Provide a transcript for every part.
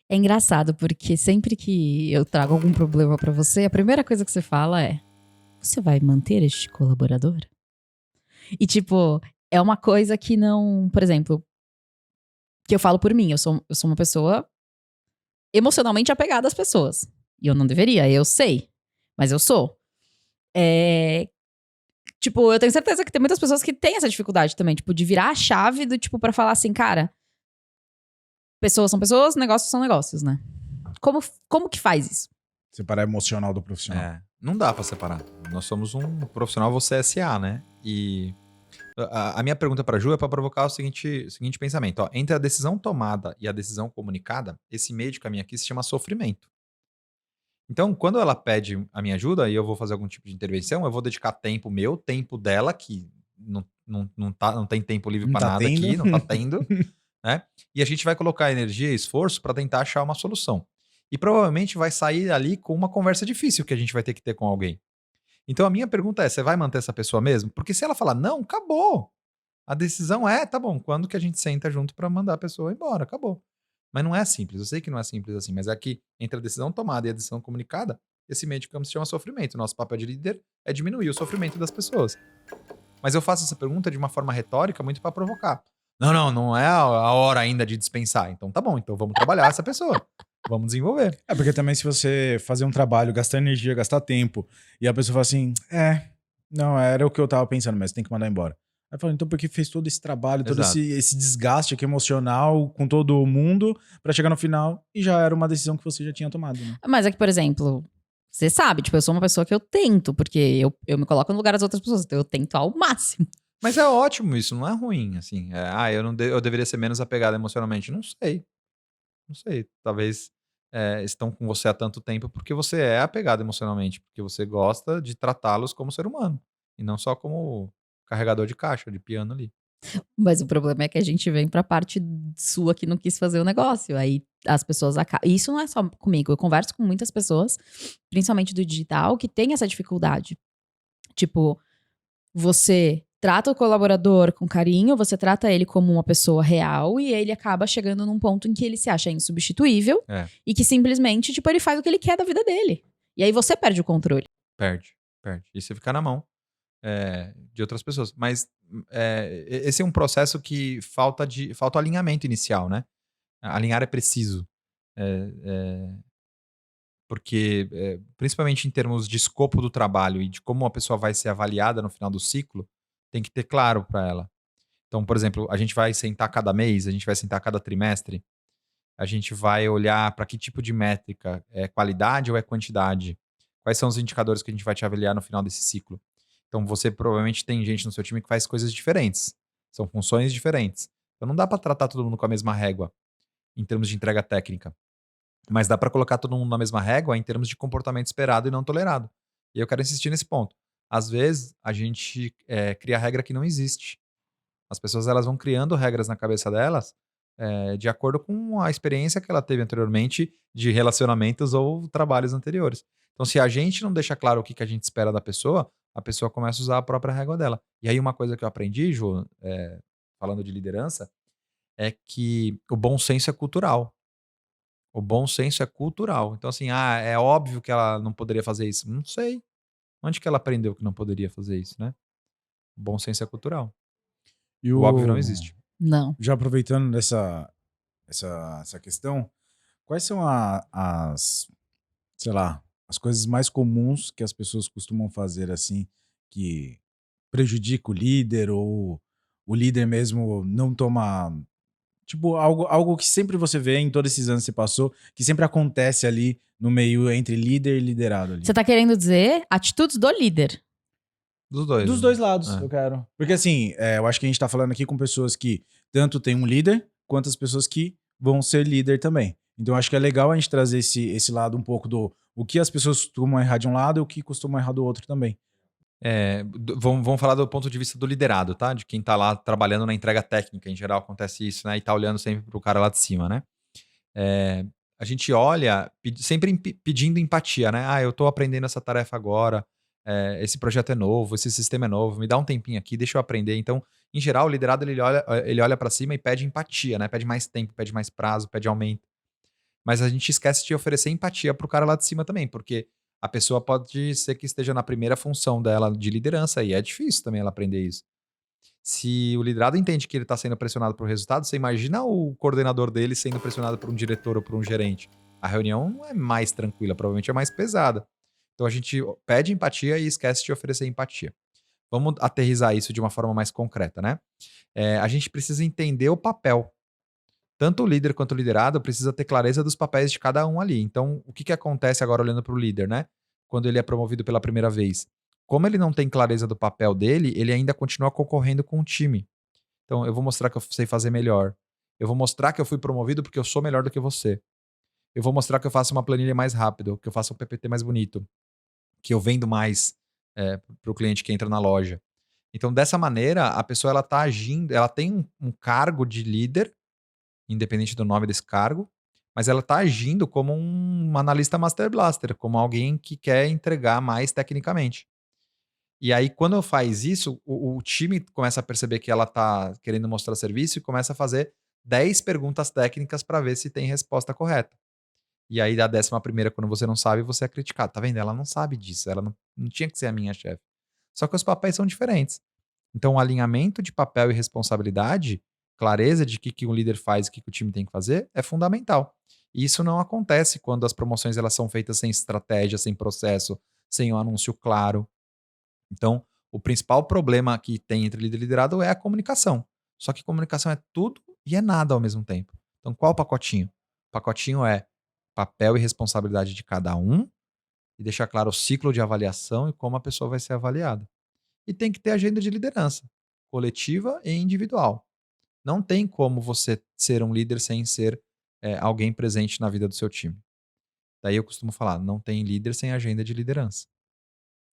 É engraçado, porque sempre que eu trago algum problema pra você, a primeira coisa que você fala é: "Você vai manter este colaborador?" E, tipo, é uma coisa que não por exemplo, que eu falo por mim, eu sou uma pessoa emocionalmente apegada às pessoas. E eu não deveria, eu sei, mas eu sou. Eh, tipo, eu tenho certeza que tem muitas pessoas que têm essa dificuldade também, tipo, de virar a chave do tipo, pra falar assim: "Cara, pessoas são pessoas, negócios são negócios, né?" Como que faz isso? Separar emocional do profissional. Não dá pra separar. Nós somos um profissional, você é SA, né? E a minha pergunta pra Ju é pra provocar o seguinte pensamento, ó. Entre a decisão tomada e a decisão comunicada, esse meio de caminho aqui se chama sofrimento. Então, quando ela pede a minha ajuda e eu vou fazer algum tipo de intervenção, eu vou dedicar tempo meu, tempo dela, que não tem tempo livre Não pra tá nada tendo? aqui, não tá tendo, né? E a gente vai colocar energia e esforço pra tentar achar uma solução. E provavelmente vai sair ali com uma conversa difícil que a gente vai ter que ter com alguém. Então a minha pergunta é: você vai manter essa pessoa mesmo? Porque se ela falar não, acabou. A decisão é, tá bom, quando que a gente senta junto pra mandar a pessoa embora? Acabou. Mas não é simples, eu sei que não é simples assim, mas é que entre a decisão tomada e a decisão comunicada, esse meio de campo se chama sofrimento. Nosso papel de líder é diminuir o sofrimento das pessoas. Mas eu faço essa pergunta de uma forma retórica muito pra provocar. Não, não, não é a hora ainda de dispensar. Então tá bom, então vamos trabalhar essa pessoa. Vamos desenvolver. É porque também se você fazer um trabalho, gastar energia, gastar tempo, e a pessoa fala assim, não, era o que eu tava pensando, mas tem que mandar embora. Aí fala, então por que fez todo esse trabalho, todo Exato. esse desgaste aqui emocional com todo mundo pra chegar no final e já era uma decisão que você já tinha tomado, né? Mas é que, por exemplo, você sabe, tipo, eu sou uma pessoa que eu tento, porque eu me coloco no lugar das outras pessoas, então eu tento ao máximo. Mas é ótimo isso, não é ruim, assim. Eu deveria ser menos apegado emocionalmente. Não sei, não sei. Talvez estão com você há tanto tempo porque você é apegado emocionalmente, porque você gosta de tratá-los como ser humano e não só como carregador de caixa, de piano ali. Mas o problema é que a gente vem pra parte sua que não quis fazer o negócio, aí as pessoas acabam. Isso não é só comigo, eu converso com muitas pessoas, principalmente do digital, que tem essa dificuldade. Tipo, você trata o colaborador com carinho, você trata ele como uma pessoa real e ele acaba chegando num ponto em que ele se acha insubstituível É, e que simplesmente, tipo, ele faz o que ele quer da vida dele. E aí você perde o controle. perde, perde. E você fica na mão de outras pessoas. Mas esse é um processo que falta o alinhamento inicial, né? Alinhar é preciso. É, é, Porque, principalmente em termos de escopo do trabalho e de como a pessoa vai ser avaliada no final do ciclo, tem que ter claro para ela. Então, por exemplo, a gente vai sentar cada mês, a gente vai sentar cada trimestre, a gente vai olhar para que tipo de métrica, é qualidade ou é quantidade? Quais são os indicadores que a gente vai te avaliar no final desse ciclo? Então, você provavelmente tem gente no seu time que faz coisas diferentes, são funções diferentes. Então, não dá para tratar todo mundo com a mesma régua em termos de entrega técnica. Mas dá pra colocar todo mundo na mesma régua em termos de comportamento esperado e não tolerado. E eu quero insistir nesse ponto. Às vezes, a gente cria regra que não existe. As pessoas elas vão criando regras na cabeça delas de acordo com a experiência que ela teve anteriormente de relacionamentos ou trabalhos anteriores. Então, se a gente não deixa claro o que a gente espera da pessoa, a pessoa começa a usar a própria régua dela. E aí, uma coisa que eu aprendi, Ju, falando de liderança, é que o bom senso é cultural. O bom senso é cultural. Então, assim, é óbvio que ela não poderia fazer isso. Não sei. Onde que ela aprendeu que não poderia fazer isso, né? O bom senso é cultural. E O óbvio não existe. Não. já aproveitando essa questão, quais são sei lá, as coisas mais comuns que as pessoas costumam fazer assim, que prejudica o líder ou o líder mesmo não toma, tipo, algo que sempre você vê em todos esses anos que você passou, que sempre acontece ali no meio entre líder e liderado ali. Você tá querendo dizer atitudes do líder. Dos dois. Dos Né? dois lados, eu quero. Porque assim, eu acho que a gente tá falando aqui com pessoas que tanto tem um líder, quanto as pessoas que vão ser líder também. Então eu acho que é legal a gente trazer esse lado um pouco do o que as pessoas costumam errar de um lado e o que costumam errar do outro também. Vamos falar do ponto de vista do liderado, tá? De quem tá lá trabalhando na entrega técnica. Em geral acontece isso, né? E tá olhando sempre pro cara lá de cima, né? É, a gente olha sempre pedindo empatia, né? Eu tô aprendendo essa tarefa agora, esse projeto é novo, esse sistema é novo, me dá um tempinho aqui, deixa eu aprender. Então, em geral, o liderado ele olha para cima e pede empatia, né? Pede mais tempo, pede mais prazo, pede aumento. Mas a gente esquece de oferecer empatia pro cara lá de cima também, porque a pessoa pode ser que esteja na primeira função dela de liderança e é difícil também ela aprender isso. Se o liderado entende que ele está sendo pressionado por resultado, você imagina o coordenador dele sendo pressionado por um diretor ou por um gerente. A reunião não é mais tranquila, provavelmente é mais pesada. Então a gente pede empatia e esquece de oferecer empatia. Vamos aterrissar isso de uma forma mais concreta, né? A gente precisa entender o papel. Tanto o líder quanto o liderado precisa ter clareza dos papéis de cada um ali. Então, o que, que acontece agora olhando para o líder, né? Quando ele é promovido pela primeira vez? Como ele não tem clareza do papel dele, ele ainda continua concorrendo com o time. Então, eu vou mostrar que eu sei fazer melhor. Eu vou mostrar que eu fui promovido porque eu sou melhor do que você. Eu vou mostrar que eu faço uma planilha mais rápido, que eu faço um PPT mais bonito, que eu vendo mais para o cliente que entra na loja. Então, dessa maneira, a pessoa ela tá agindo, ela tem um cargo de líder, independente do nome desse cargo, mas ela está agindo como um analista Master Blaster, como alguém que quer entregar mais tecnicamente. E aí, quando faz isso, o time começa a perceber que ela está querendo mostrar serviço e começa a fazer 10 perguntas técnicas para ver se tem resposta correta. E aí, da 11ª, quando você não sabe, você é criticado. Tá vendo? Ela não sabe disso, ela não tinha que ser a minha chefe. Só que os papéis são diferentes. Então, o alinhamento de papel e responsabilidade, clareza de que um líder faz e o que o time tem que fazer, é fundamental. E isso não acontece quando as promoções elas são feitas sem estratégia, sem processo, sem um anúncio claro. Então, o principal problema que tem entre líder e liderado é a comunicação. Só que comunicação é tudo e é nada ao mesmo tempo. Então, qual o pacotinho? O pacotinho é papel e responsabilidade de cada um e deixar claro o ciclo de avaliação e como a pessoa vai ser avaliada. E tem que ter agenda de liderança, coletiva e individual. Não tem como você ser um líder sem ser alguém presente na vida do seu time. Daí eu costumo falar, não tem líder sem agenda de liderança.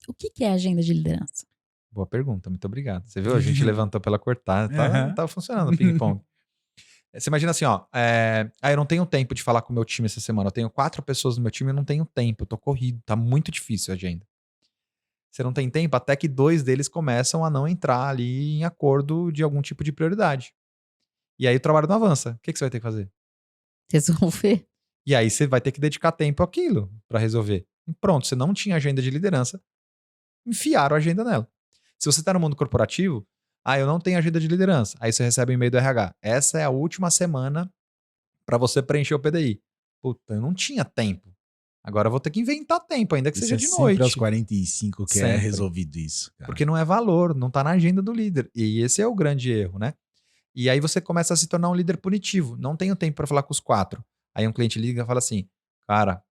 O que que é agenda de liderança? Boa pergunta, muito obrigado. Você viu? A gente levantou pela cortar, tá funcionando o ping-pong. Você imagina assim, ó, eu não tenho tempo de falar com o meu time essa semana. Eu tenho 4 pessoas no meu time e eu não tenho tempo. Eu tô corrido, tá muito difícil a agenda. Você não tem tempo até que 2 deles começam a não entrar ali em acordo de algum tipo de prioridade. E aí o trabalho não avança. O que você vai ter que fazer? Resolver? E aí você vai ter que dedicar tempo àquilo para resolver. E pronto, você não tinha agenda de liderança, enfiaram a agenda nela. Se você está no mundo corporativo, eu não tenho agenda de liderança. Aí você recebe um e-mail do RH. Essa é a última semana para você preencher o PDI. Puta, eu não tinha tempo. Agora eu vou ter que inventar tempo, ainda que Isso seja é de sempre noite. aos 45 que é Sempre. resolvido isso. Cara. Porque não é valor, não tá na agenda do líder. E esse é o grande erro, né? E aí você começa a se tornar um líder punitivo. Não tenho tempo para falar com os 4. Aí um cliente liga e fala assim: cara,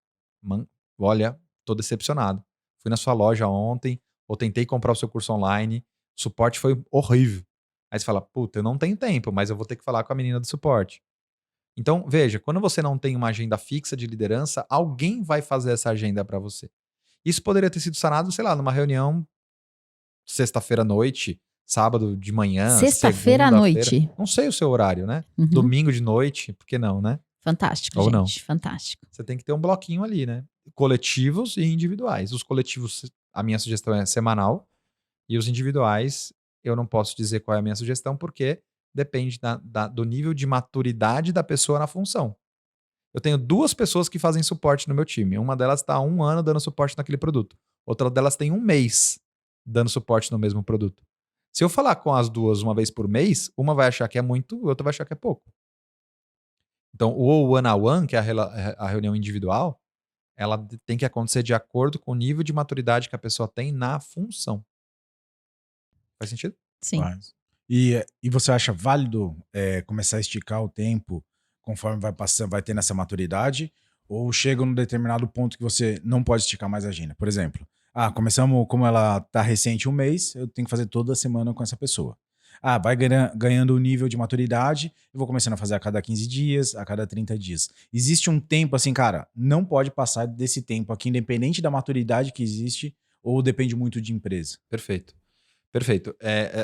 olha, tô decepcionado. Fui na sua loja ontem, ou tentei comprar o seu curso online, o suporte foi horrível. Aí você fala: puta, eu não tenho tempo, mas eu vou ter que falar com a menina do suporte. Então, veja, quando você não tem uma agenda fixa de liderança, alguém vai fazer essa agenda para você. Isso poderia ter sido sanado, sei lá, numa reunião sexta-feira à noite, sábado de manhã, Sexta-feira à segunda-feira. noite. Não sei o seu horário, né? Uhum. Domingo de noite, por que não, né? Fantástico, Ou gente. não. Fantástico. Você tem que ter um bloquinho ali, né? Coletivos e individuais. Os coletivos, a minha sugestão é semanal. E os individuais, eu não posso dizer qual é a minha sugestão, porque depende do nível de maturidade da pessoa na função. Eu tenho 2 pessoas que fazem suporte no meu time. Uma delas está há 1 ano dando suporte naquele produto. Outra delas tem 1 mês dando suporte no mesmo produto. Se eu falar com as duas uma vez por mês, uma vai achar que é muito, a outra vai achar que é pouco. Então, o one-on-one, que é a reunião individual, ela tem que acontecer de acordo com o nível de maturidade que a pessoa tem na função. Faz sentido? Sim. Faz. E você acha válido começar a esticar o tempo conforme vai passando, vai tendo essa maturidade? Ou chega num determinado ponto que você não pode esticar mais a agenda? Por exemplo, começamos, como ela tá recente 1 mês, eu tenho que fazer toda semana com essa pessoa. Vai ganhando o nível de maturidade, eu vou começando a fazer a cada 15 dias, a cada 30 dias. Existe um tempo assim, cara, não pode passar desse tempo aqui, independente da maturidade que existe, ou depende muito de empresa? Perfeito. Perfeito.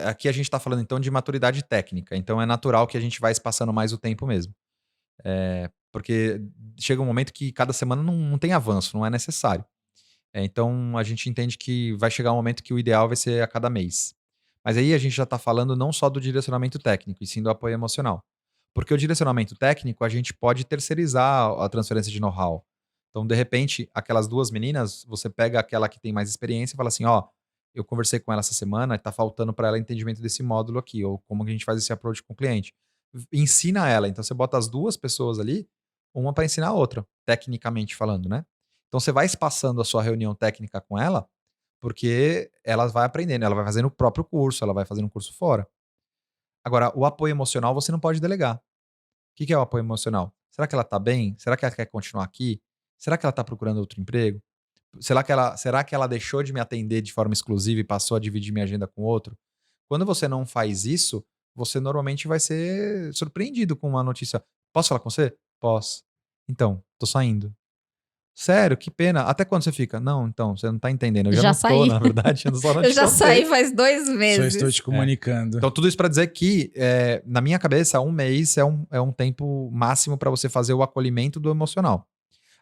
Aqui a gente está falando então de maturidade técnica, então é natural que a gente vai espaçando mais o tempo mesmo. Porque chega um momento que cada semana não tem avanço, não é necessário. Então a gente entende que vai chegar um momento que o ideal vai ser a cada mês. Mas aí a gente já está falando não só do direcionamento técnico, e sim do apoio emocional. Porque o direcionamento técnico, a gente pode terceirizar a transferência de know-how. Então, de repente, aquelas 2 meninas, você pega aquela que tem mais experiência e fala assim, ó, eu conversei com ela essa semana e tá faltando para ela entendimento desse módulo aqui, ou como que a gente faz esse approach com o cliente. Ensina ela. Então, você bota as 2 pessoas ali, uma para ensinar a outra, tecnicamente falando, né? Então, você vai espaçando a sua reunião técnica com ela, porque ela vai aprendendo, ela vai fazendo o próprio curso, ela vai fazendo um curso fora. Agora, o apoio emocional você não pode delegar. O que é o apoio emocional? Será que ela tá bem? Será que ela quer continuar aqui? Será que ela tá procurando outro emprego? Será que ela deixou de me atender de forma exclusiva e passou a dividir minha agenda com outro? Quando você não faz isso, você normalmente vai ser surpreendido com uma notícia. Posso falar com você? Posso. Então, tô saindo. Sério, que pena. Até quando você fica? Não, então, você não tá entendendo. Eu já Já não tô, saí. na verdade. Eu só não Eu te já contei. saí faz 2 Só meses. estou te comunicando. Então, tudo isso para dizer que, na minha cabeça, 1 mês é um tempo máximo para você fazer o acolhimento do emocional.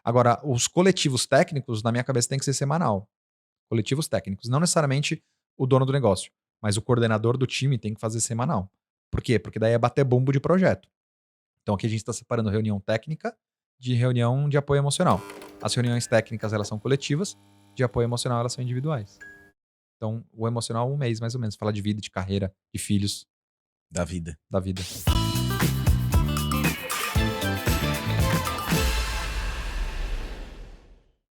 Agora, os coletivos técnicos, na minha cabeça, tem que ser semanal. Coletivos técnicos. Não necessariamente o dono do negócio, mas o coordenador do time tem que fazer semanal. Por quê? Porque daí é bater bumbo de projeto. Então, aqui a gente está separando reunião técnica de reunião de apoio emocional. As reuniões técnicas, elas são coletivas, de apoio emocional, elas são individuais. Então, o emocional, 1 mês, mais ou menos. Falar de vida, de carreira, de filhos, Da vida. da vida.